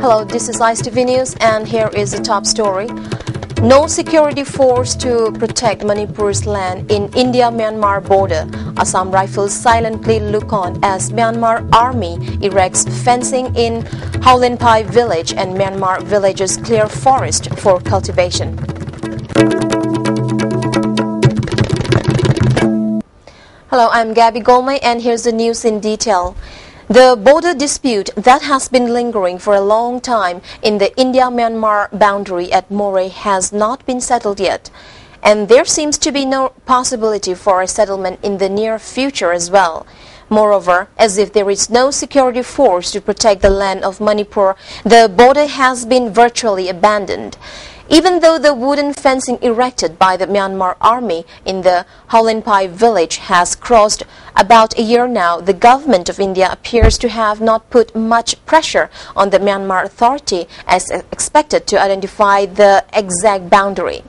Hello, this is ISTV News and here is the top story. No security force to protect Manipur's land in India-Myanmar border. Assam Rifles silently look on as Myanmar army erects fencing in Haulenpai village and Myanmar villagers clear forest for cultivation. Hello, I'm Gabby Golmay and here's the news in detail. The border dispute that has been lingering for a long time in the India-Myanmar boundary at Moreh has not been settled yet. And there seems to be no possibility for a settlement in the near future as well. Moreover, as if there is no security force to protect the land of Manipur, the border has been virtually abandoned. Even though the wooden fencing erected by the Myanmar army in the Haulenpai village has crossed about a year now, the government of India appears to have not put much pressure on the Myanmar authority as expected to identify the exact boundary.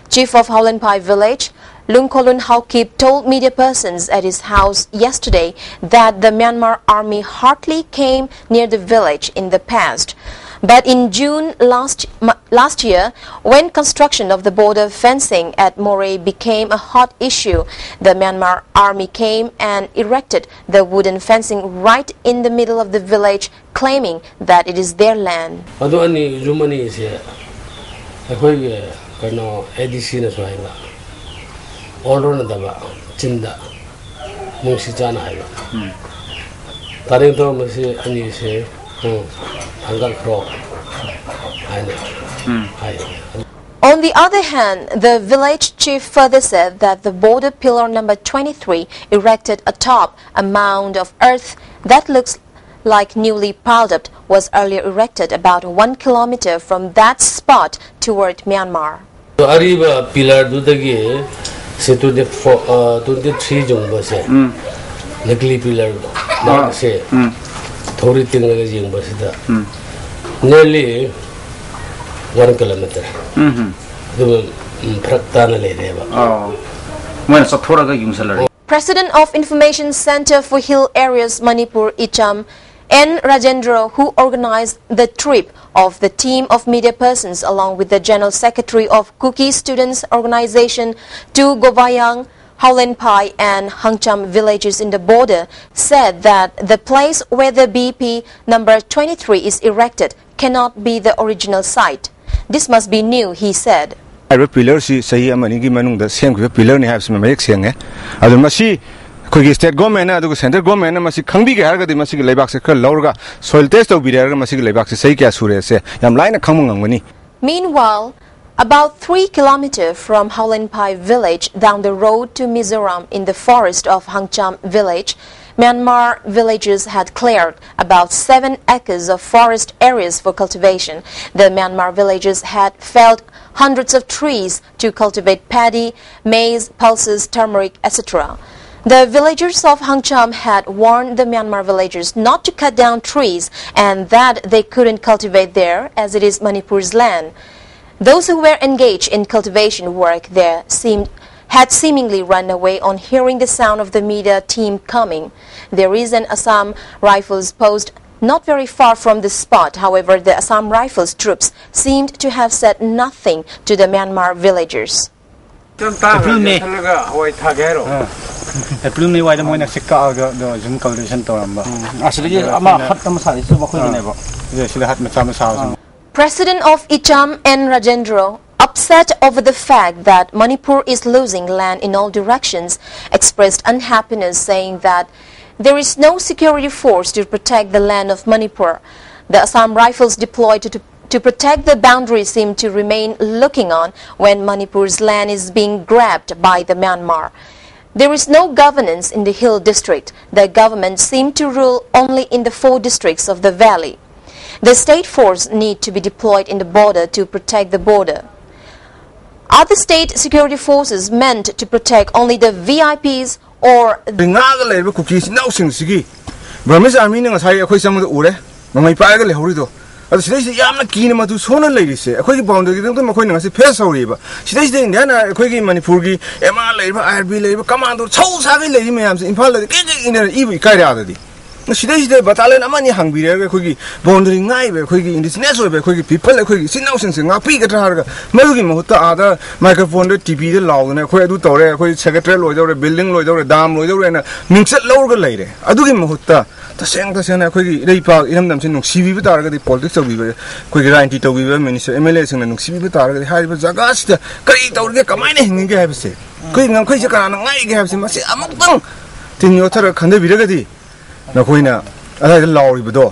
Chief of Haulenpai village, Lungkolun Haukip, told media persons at his house yesterday that the Myanmar army hardly came near the village in the past. But in June last year, when construction of the border fencing at Moreh became a hot issue, the Myanmar army came and erected the wooden fencing right in the middle of the village, claiming that it is their land. On the other hand, the village chief further said that the border pillar number 23 erected atop a mound of earth that looks like newly piled up was earlier erected about 1 kilometer from that spot toward Myanmar. Arriba pillar do the c'est to the 23 jong Nagli pillar say Tori thing nearly 1 kilometer. President of Information Center for Hill Areas Manipur Icham N. Rajendra, who organized the trip of the team of media persons along with the General Secretary of Kuki Students Organization to Govayang, Haulenpai and Hangcham villages in the border, said that the place where the BP number 23 is erected cannot be the original site. This must be new, he said. Pillar si sahi amani gi manung da same pillar ni have some make sing adu masi khoi state government adu central government masi khangbi ge har ga di masi leibak se khar lawga soil test of bidar ga masi leibak se sahi kya sure se yam line khangmung ngani. Meanwhile, about 3 kilometers from Haulenpai village down the road to Mizoram in the forest of Hangcham village, Myanmar villagers had cleared about 7 acres of forest areas for cultivation. The Myanmar villagers had felled hundreds of trees to cultivate paddy, maize, pulses, turmeric, etc. The villagers of Hangcham had warned the Myanmar villagers not to cut down trees and that they couldn't cultivate there as it is Manipur's land. Those who were engaged in cultivation work there had seemingly run away on hearing the sound of the media team coming. There is an Assam Rifles post not very far from the spot. However, the Assam Rifles troops seemed to have said nothing to the Myanmar villagers. President of Icham N. Rajendra, upset over the fact that Manipur is losing land in all directions, expressed unhappiness, saying that there is no security force to protect the land of Manipur. The Assam Rifles deployed to protect the boundary seem to remain looking on when Manipur's land is being grabbed by the Myanmar. There is no governance in the Hill district. The government seemed to rule only in the 4 districts of the valley. The state force need to be deployed in the border to protect the border. Are the state security forces meant to protect only the VIPs or the Sidai battalion amani hangbire ko gi boundary ngai be ko gi indigenous be ko gi people ko gi sinau sing sing api ka thar ga marugi mohta ada microphone de tv de law ne ko edu tore ko secretary loi dore building loi dore dam loi dore na mingset lor ga leire adugi mohta ta seng ko gi rei pa inam dam sin nung cv bi tar ga di politics to bi ko gi ranti to bi minister mla sing na nung cv bi tar ga hai ba jaga sta kai tor ge kamai ne hingi ge ha se ko ngam khoi se kana ngai ge ha se ma se amuk tang tin yo thar khande bi ga di na koina ada lauri bodo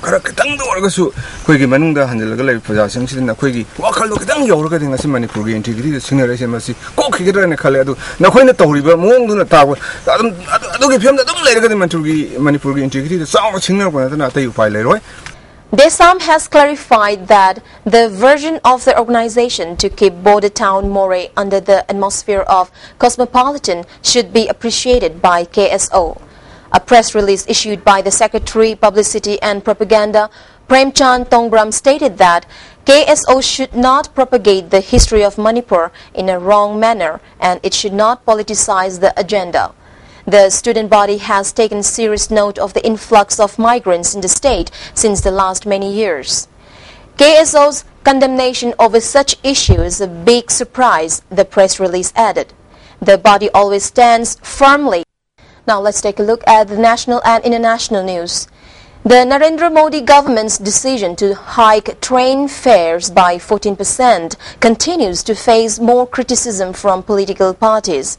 kara kitang do ga su koi gi manung da handle ga lai praja sing sin na koi gi wakal do kitang yo ga ding na sim manipur gi integrity de singare se ma si ko khi ga ne khale adu na koina tori ba mong du na ta ba adu gi phim da dum lai ga manipur gi integrity de saw singna ko na ta yu pai lai roi. Desam has clarified that the version of the organization to keep border town Moreh under the atmosphere of cosmopolitan should be appreciated by KSO. A press release issued by the Secretary, Publicity and Propaganda, Premchand Tongram, stated that KSO should not propagate the history of Manipur in a wrong manner and it should not politicize the agenda. The student body has taken serious note of the influx of migrants in the state since the last many years. KSO's condemnation over such issue is a big surprise, the press release added. The body always stands firmly. Now let's take a look at the national and international news. The Narendra Modi government's decision to hike train fares by 14% continues to face more criticism from political parties.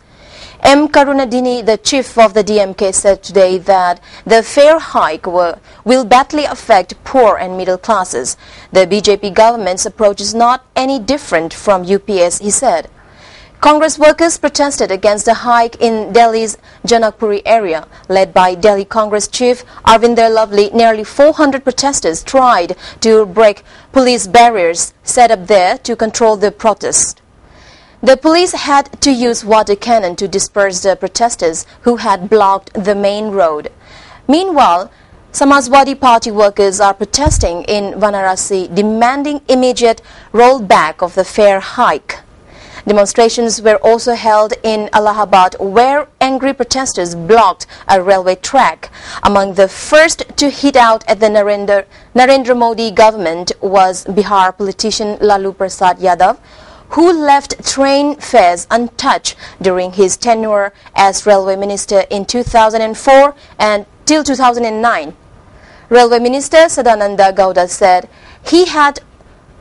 M. Karunadini, the chief of the DMK, said today that the fare hike will badly affect poor and middle classes. The BJP government's approach is not any different from UPS, he said. Congress workers protested against the hike in Delhi's Janakpuri area. Led by Delhi Congress Chief Arvinder Lovely, nearly 400 protesters tried to break police barriers set up there to control the protest. The police had to use water cannon to disperse the protesters who had blocked the main road. Meanwhile, Samajwadi Party workers are protesting in Varanasi, demanding immediate rollback of the fare hike. Demonstrations were also held in Allahabad, where angry protesters blocked a railway track. Among the first to hit out at the Narendra Modi government was Bihar politician Lalu Prasad Yadav, who left train fares untouched during his tenure as railway minister in 2004 and till 2009. Railway Minister Sadananda Gowda said he had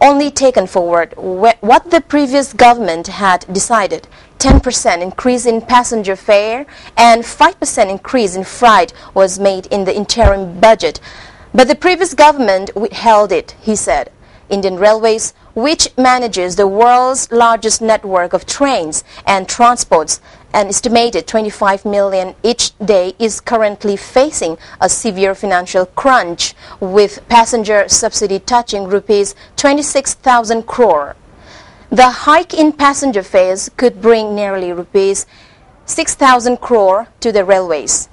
only taken forward what the previous government had decided: 10% increase in passenger fare and 5% increase in freight was made in the interim budget. But the previous government withheld it, he said. Indian Railways, which manages the world's largest network of trains and transports, an estimated 25 million each day, is currently facing a severe financial crunch, with passenger subsidy touching rupees 26,000 crore. The hike in passenger fares could bring nearly rupees 6,000 crore to the railways.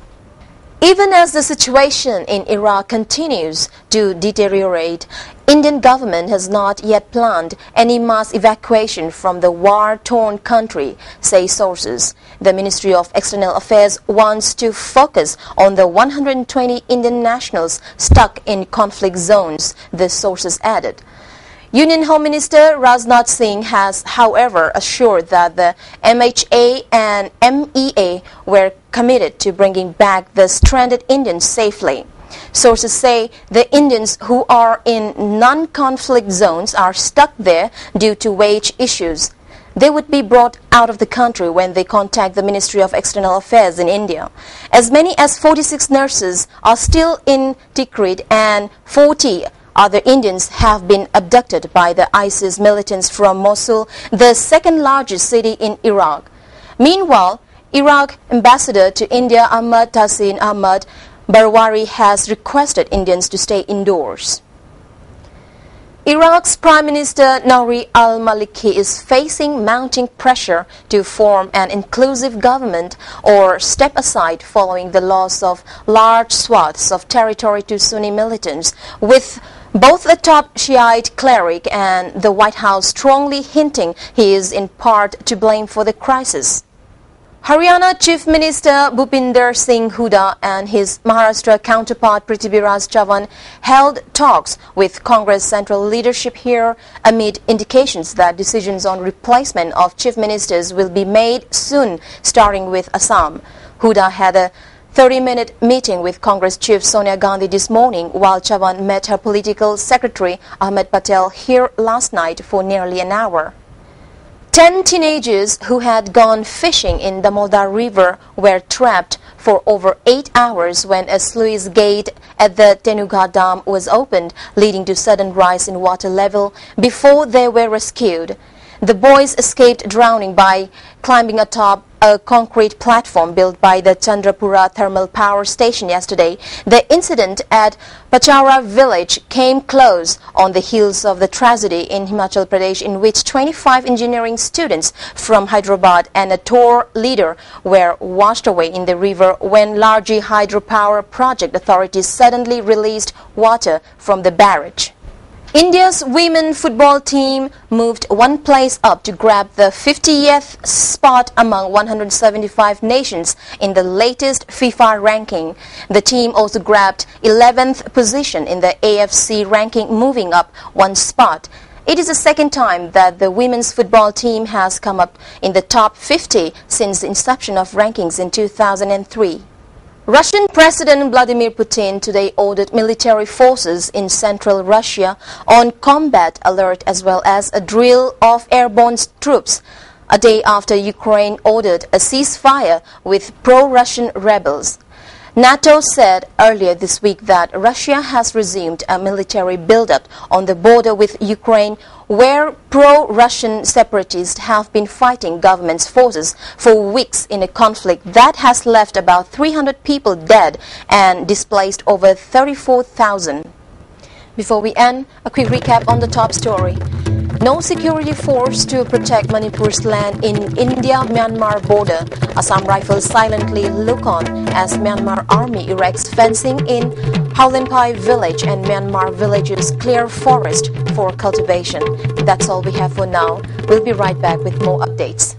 Even as the situation in Iraq continues to deteriorate, Indian government has not yet planned any mass evacuation from the war-torn country, say sources. The Ministry of External Affairs wants to focus on the 120 Indian nationals stuck in conflict zones, the sources added. Union Home Minister Rajnath Singh has, however, assured that the MHA and MEA were committed to bringing back the stranded Indians safely. Sources say the Indians who are in non-conflict zones are stuck there due to wage issues. They would be brought out of the country when they contact the Ministry of External Affairs in India. As many as 46 nurses are still in Tikrit and 40 other Indians have been abducted by the ISIS militants from Mosul, the second largest city in Iraq. Meanwhile, Iraq ambassador to India Ahmad Tahsin Ahmad Barwari has requested Indians to stay indoors. Iraq's Prime Minister Nouri al-Maliki is facing mounting pressure to form an inclusive government or step aside following the loss of large swaths of territory to Sunni militants, with both the top Shiite cleric and the White House strongly hinting he is in part to blame for the crisis. Haryana Chief Minister Bhupinder Singh Hooda and his Maharashtra counterpart Prithviraj Chavan held talks with Congress central leadership here amid indications that decisions on replacement of chief ministers will be made soon, starting with Assam. Hooda had a 30-minute meeting with Congress Chief Sonia Gandhi this morning, while Chavan met her political secretary Ahmed Patel here last night for nearly an hour. 10 teenagers who had gone fishing in the Damodar River were trapped for over 8 hours when a sluice gate at the Tenuga Dam was opened, leading to sudden rise in water level before they were rescued. The boys escaped drowning by climbing atop a concrete platform built by the Chandrapura Thermal Power Station yesterday. The incident at Pachaura village came close on the heels of the tragedy in Himachal Pradesh, in which 25 engineering students from Hyderabad and a tour leader were washed away in the river when Largi hydropower project authorities suddenly released water from the barrage. India's women's football team moved one place up to grab the 50th spot among 175 nations in the latest FIFA ranking. The team also grabbed 11th position in the AFC ranking, moving up one spot. It is the second time that the women's football team has come up in the top 50 since the inception of rankings in 2003. Russian President Vladimir Putin today ordered military forces in central Russia on combat alert as well as a drill of airborne troops, a day after Ukraine ordered a ceasefire with pro-Russian rebels. NATO said earlier this week that Russia has resumed a military buildup on the border with Ukraine, where pro-Russian separatists have been fighting government's forces for weeks in a conflict that has left about 300 people dead and displaced over 34,000. Before we end, a quick recap on the top story. No security force to protect Manipur's land in India-Myanmar border. Assam Rifles silently look on as Myanmar army erects fencing in Haulenpai village and Myanmar villagers clear forest for cultivation. That's all we have for now. We'll be right back with more updates.